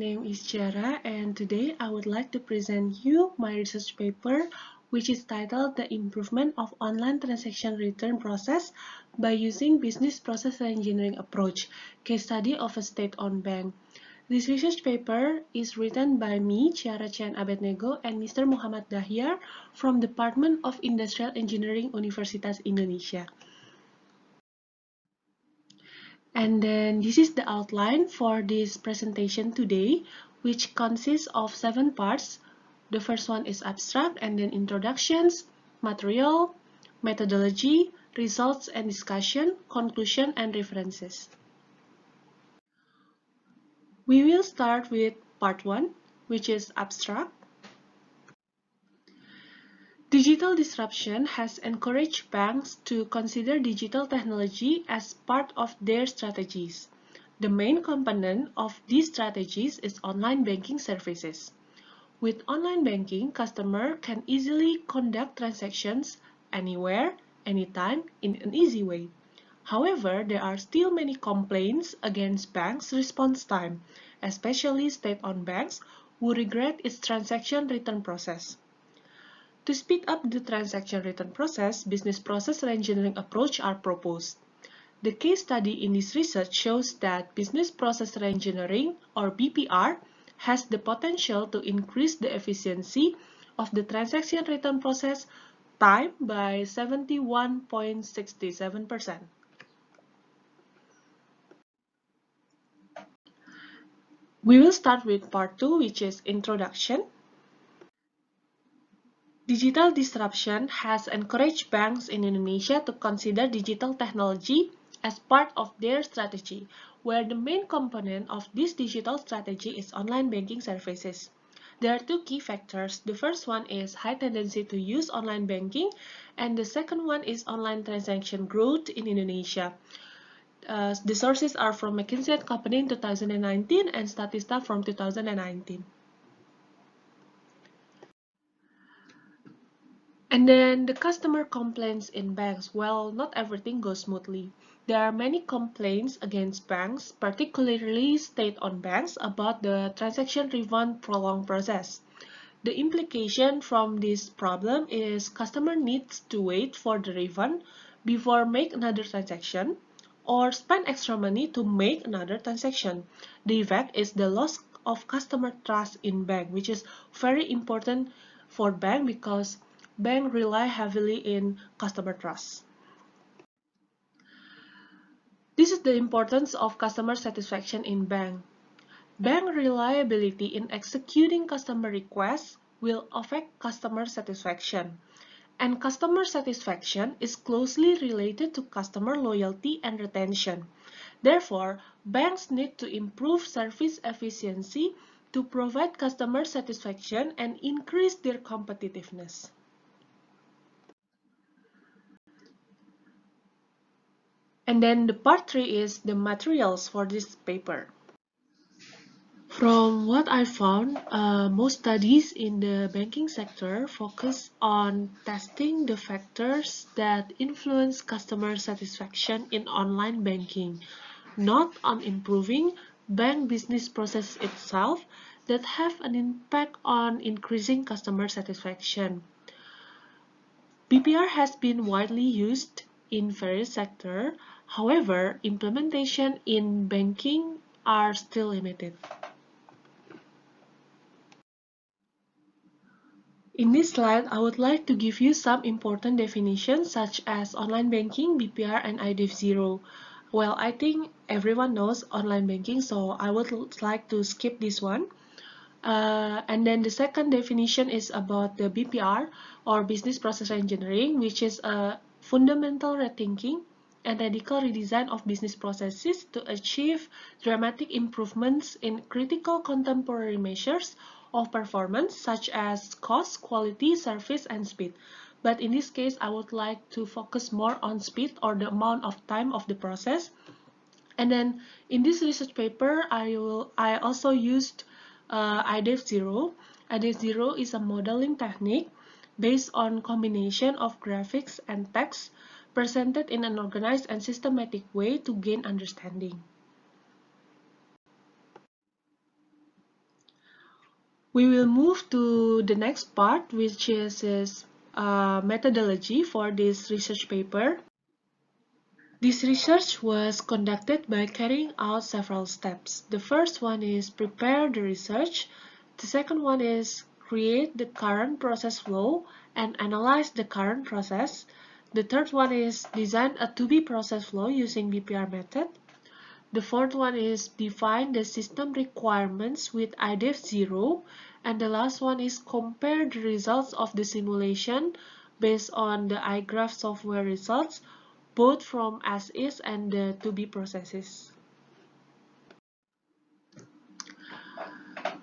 name is Ciara, and today I would like to present you my research paper, which is titled The Improvement of Online Transaction Return Process by Using Business Process Engineering Approach, Case Study of a State-Owned Bank. This research paper is written by me, Ciara Chen Abednego, and Mr. Muhammad Dahyar from Department of Industrial Engineering, Universitas Indonesia. And then this is the outline for this presentation today, which consists of 7 parts. The first one is abstract, and then introductions, material, methodology, results and discussion, conclusion, and references. We will start with part 1, which is abstract. Digital disruption has encouraged banks to consider digital technology as part of their strategies. The main component of these strategies is online banking services. With online banking, customers can easily conduct transactions anywhere, anytime, in an easy way. However, there are still many complaints against banks' response time, especially state-owned banks who regret its transaction return process. To speed up the transaction return process, business process reengineering approach are proposed. The case study in this research shows that business process reengineering, or BPR, has the potential to increase the efficiency of the transaction return process time by 71.67%. We will start with part 2, which is introduction. Digital disruption has encouraged banks in Indonesia to consider digital technology as part of their strategy, where the main component of this digital strategy is online banking services. There are 2 key factors. The first one is high tendency to use online banking, and the second one is online transaction growth in Indonesia. The sources are from McKinsey & Company in 2019 and Statista from 2019. And then the customer complaints in banks. Well, not everything goes smoothly. There are many complaints against banks, particularly state-owned banks, about the transaction refund prolonged process. The implication from this problem is customer needs to wait for the refund before make another transaction or spend extra money to make another transaction. The effect is the loss of customer trust in bank, which is very important for bank because banks rely heavily in customer trust. This is the importance of customer satisfaction in bank. Bank reliability in executing customer requests will affect customer satisfaction. And customer satisfaction is closely related to customer loyalty and retention. Therefore, banks need to improve service efficiency to provide customer satisfaction and increase their competitiveness. And then the part 3 is the materials for this paper. From what I found, most studies in the banking sector focus on testing the factors that influence customer satisfaction in online banking, not on improving bank business process itself that have an impact on increasing customer satisfaction. BPR has been widely used in various sectors. However, implementation in banking are still limited. In this slide, I would like to give you some important definitions such as online banking, BPR, and IDF0. Well, I think everyone knows online banking, so I would like to skip this one. And then the second definition is about the BPR, or Business Process Engineering, which is a fundamental rethinking and radical redesign of business processes to achieve dramatic improvements in critical contemporary measures of performance such as cost, quality, service, and speed. But in this case, I would like to focus more on speed, or the amount of time of the process. And then in this research paper, I also used IDF0. IDF0 is a modeling technique based on combination of graphics and text presented in an organized and systematic way to gain understanding. We will move to the next part, which is methodology for this research paper. This research was conducted by carrying out several steps. The first one is prepare the research. The second one is create the current process flow and analyze the current process. The third one is design a to-be process flow using BPR method. The fourth one is define the system requirements with IDEF0. And the last one is compare the results of the simulation based on the iGraph software results, both from as-is and the to-be processes.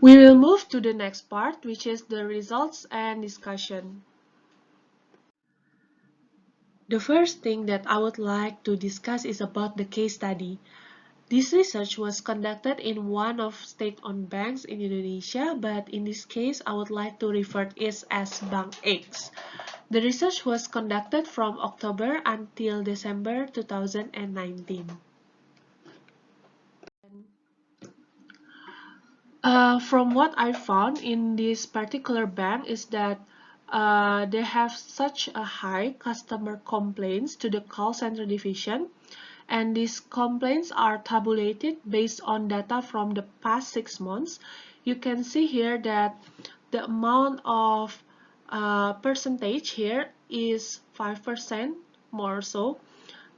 We will move to the next part, which is the results and discussion. The first thing that I would like to discuss is about the case study. This research was conducted in one of state-owned banks in Indonesia, but in this case, I would like to refer to it as Bank X. The research was conducted from October until December 2019. From what I found in this particular bank is that they have such a high customer complaints to the call center division, and these complaints are tabulated based on data from the past 6 months. You can see here that the amount of percentage here is 5% more so.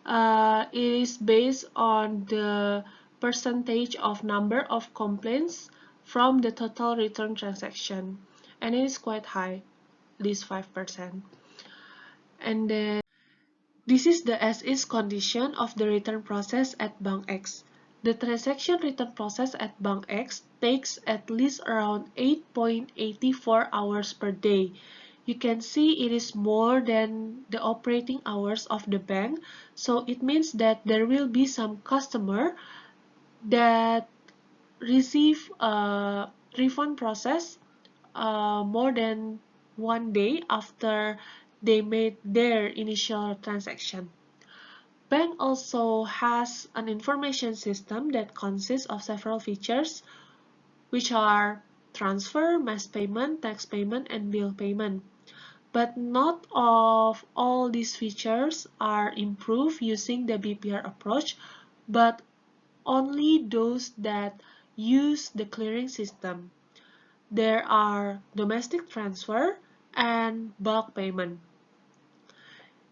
It is based on the percentage of number of complaints from the total return transaction, and it is quite high, this 5%. And then this is the as-is condition of the return process at Bank X. The transaction return process at Bank X takes at least around 8.84 hours per day. You can see it is more than the operating hours of the bank, so it means that there will be some customer that receive a refund process more than 1 day after they made their initial transaction. Bank also has an information system that consists of several features, which are transfer, mass payment, tax payment, and bill payment. But not of all these features are improved using the BPR approach, but only those that use the clearing system. There are domestic transfer and bulk payment.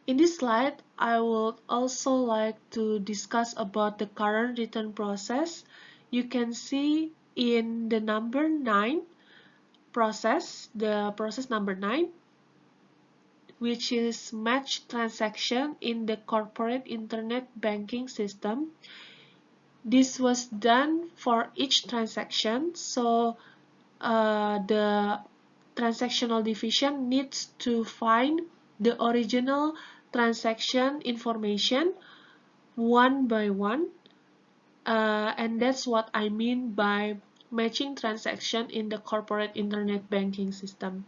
In this slide, I would also like to discuss about the current return process. You can see in the number 9 process, the process number 9, which is match transaction in the corporate internet banking system. This was done for each transaction, so the transactional division needs to find the original transaction information one by one, and that's what I mean by matching transaction in the corporate internet banking system.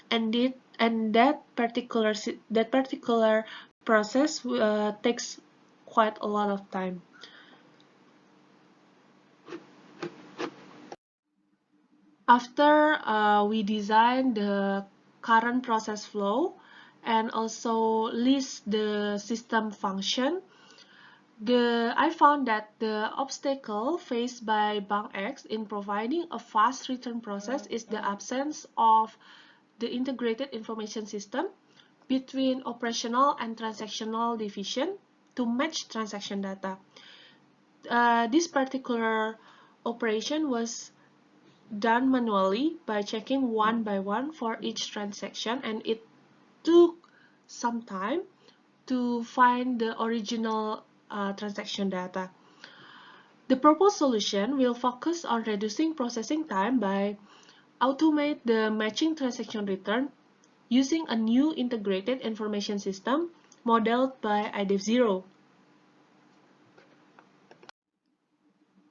And that particular process takes quite a lot of time. After we design the current process flow and also list the system function, I found that the obstacle faced by Bank X in providing a fast return process is the absence of the integrated information system between operational and transactional division to match transaction data. This particular operation was done manually by checking one by one for each transaction, and it took some time to find the original transaction data. The proposed solution will focus on reducing processing time by automate the matching transaction return using a new integrated information system modeled by IDEF0.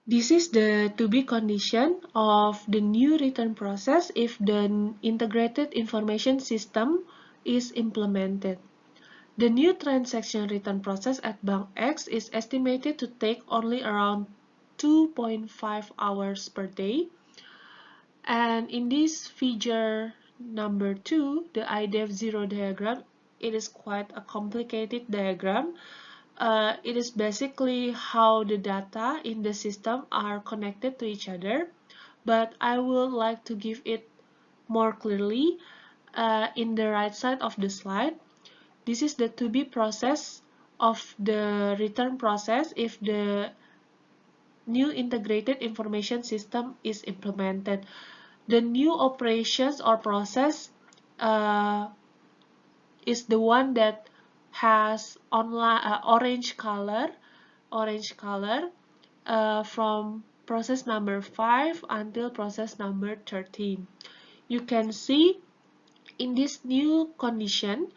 This is the to-be condition of the new return process if the integrated information system is implemented. The new transaction return process at Bank X is estimated to take only around 2.5 hours per day. And in this figure number 2, the IDF0 diagram, it is quite a complicated diagram. It is basically how the data in the system are connected to each other, but I would like to give it more clearly in the right side of the slide. This is the to-be process of the return process if the new integrated information system is implemented. The new operations or process uh, is the one that has online orange color from process number 5 until process number 13. You can see in this new condition,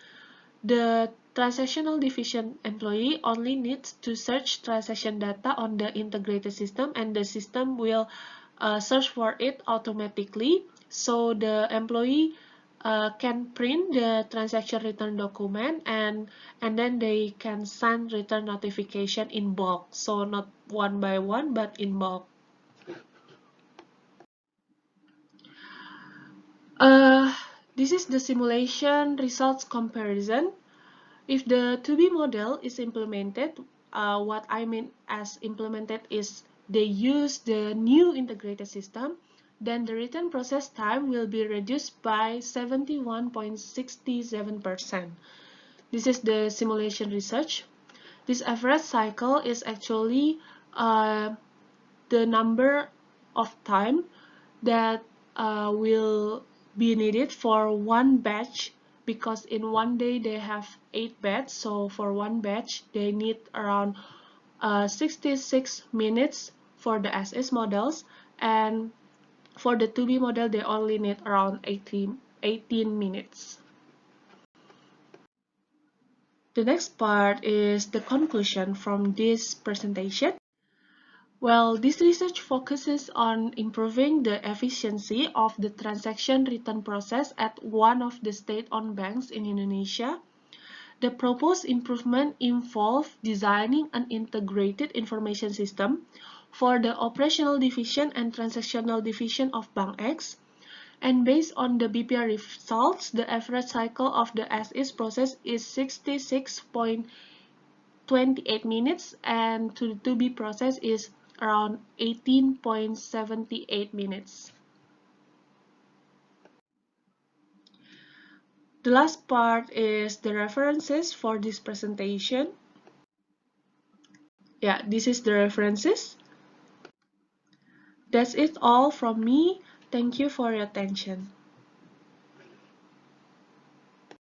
the transactional division employee only needs to search transaction data on the integrated system, and the system will search for it automatically. So the employee can print the transaction return document, and then they can send return notification in bulk. So not one by one, but in bulk. Uh, this is the simulation results comparison. If the to-be model is implemented, what I mean as implemented is they use the new integrated system, then the return process time will be reduced by 71.67%. This is the simulation research. This average cycle is actually the number of time that will be needed for one batch, because in one day they have 8 batch, so for one batch they need around 66 minutes for the SS models, and for the 2B model they only need around 18 minutes. The next part is the conclusion from this presentation. Well, this research focuses on improving the efficiency of the transaction return process at one of the state-owned banks in Indonesia. The proposed improvement involve designing an integrated information system for the operational division and transactional division of Bank X. And based on the BPR results, the average cycle of the as-is process is 66.28 minutes, and to the to-be process is around 18.78 minutes. The last part is the references for this presentation. Yeah, this is the references. That's it all from me. Thank you for your attention.